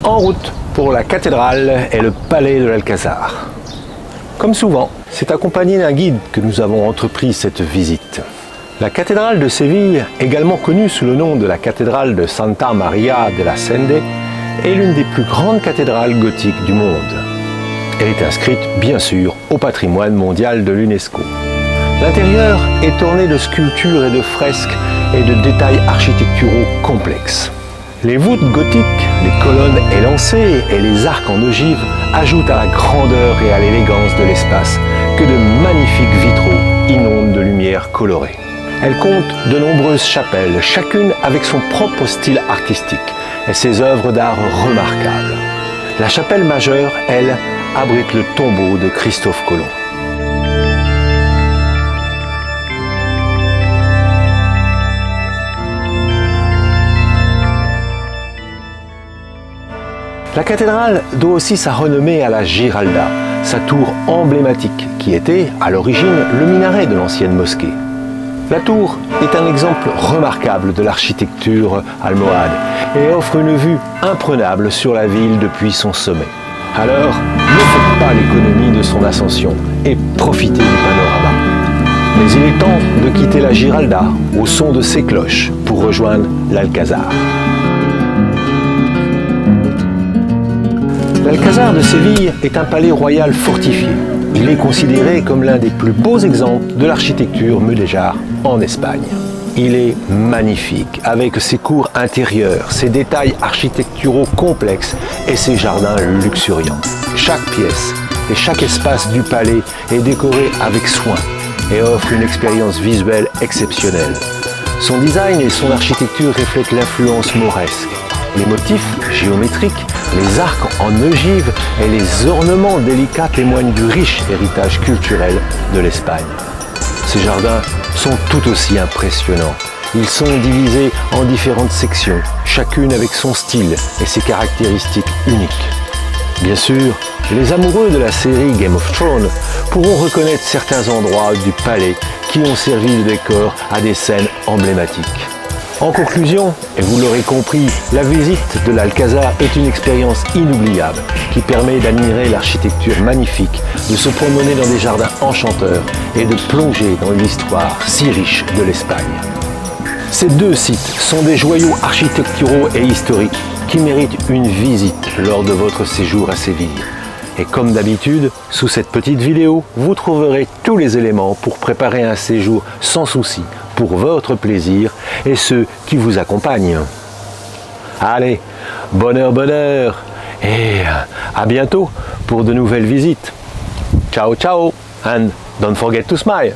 En route pour la cathédrale et le palais de l'Alcazar. Comme souvent, c'est accompagné d'un guide que nous avons entrepris cette visite. La cathédrale de Séville, également connue sous le nom de la cathédrale de Santa Maria de la Cende, est l'une des plus grandes cathédrales gothiques du monde. Elle est inscrite, bien sûr, au patrimoine mondial de l'UNESCO. L'intérieur est orné de sculptures et de fresques et de détails architecturaux complexes. Les voûtes gothiques, les colonnes élancées et les arcs en ogive ajoutent à la grandeur et à l'élégance de l'espace que de magnifiques vitraux inondent de lumière colorée. Elle compte de nombreuses chapelles, chacune avec son propre style artistique et ses œuvres d'art remarquables. La chapelle majeure, elle, abrite le tombeau de Christophe Colomb. La cathédrale doit aussi sa renommée à la Giralda, sa tour emblématique, qui était, à l'origine, le minaret de l'ancienne mosquée. La tour est un exemple remarquable de l'architecture almohade et offre une vue imprenable sur la ville depuis son sommet. Alors, ne faites pas l'économie de son ascension et profitez du panorama. Mais il est temps de quitter la Giralda au son de ses cloches pour rejoindre l'Alcazar. L'Alcazar de Séville est un palais royal fortifié. Il est considéré comme l'un des plus beaux exemples de l'architecture mudéjar en Espagne. Il est magnifique, avec ses cours intérieures, ses détails architecturaux complexes et ses jardins luxuriants. Chaque pièce et chaque espace du palais est décoré avec soin et offre une expérience visuelle exceptionnelle. Son design et son architecture reflètent l'influence mauresque. Les motifs géométriques, les arcs en ogive et les ornements délicats témoignent du riche héritage culturel de l'Espagne. Ces jardins sont tout aussi impressionnants. Ils sont divisés en différentes sections, chacune avec son style et ses caractéristiques uniques. Bien sûr, les amoureux de la série Game of Thrones pourront reconnaître certains endroits du palais qui ont servi de décor à des scènes emblématiques. En conclusion, et vous l'aurez compris, la visite de l'Alcazar est une expérience inoubliable qui permet d'admirer l'architecture magnifique, de se promener dans des jardins enchanteurs et de plonger dans une histoire si riche de l'Espagne. Ces deux sites sont des joyaux architecturaux et historiques qui méritent une visite lors de votre séjour à Séville. Et comme d'habitude, sous cette petite vidéo, vous trouverez tous les éléments pour préparer un séjour sans souci, pour votre plaisir et ceux qui vous accompagnent. Allez, bonheur et à bientôt pour de nouvelles visites. Ciao ciao and don't forget to smile.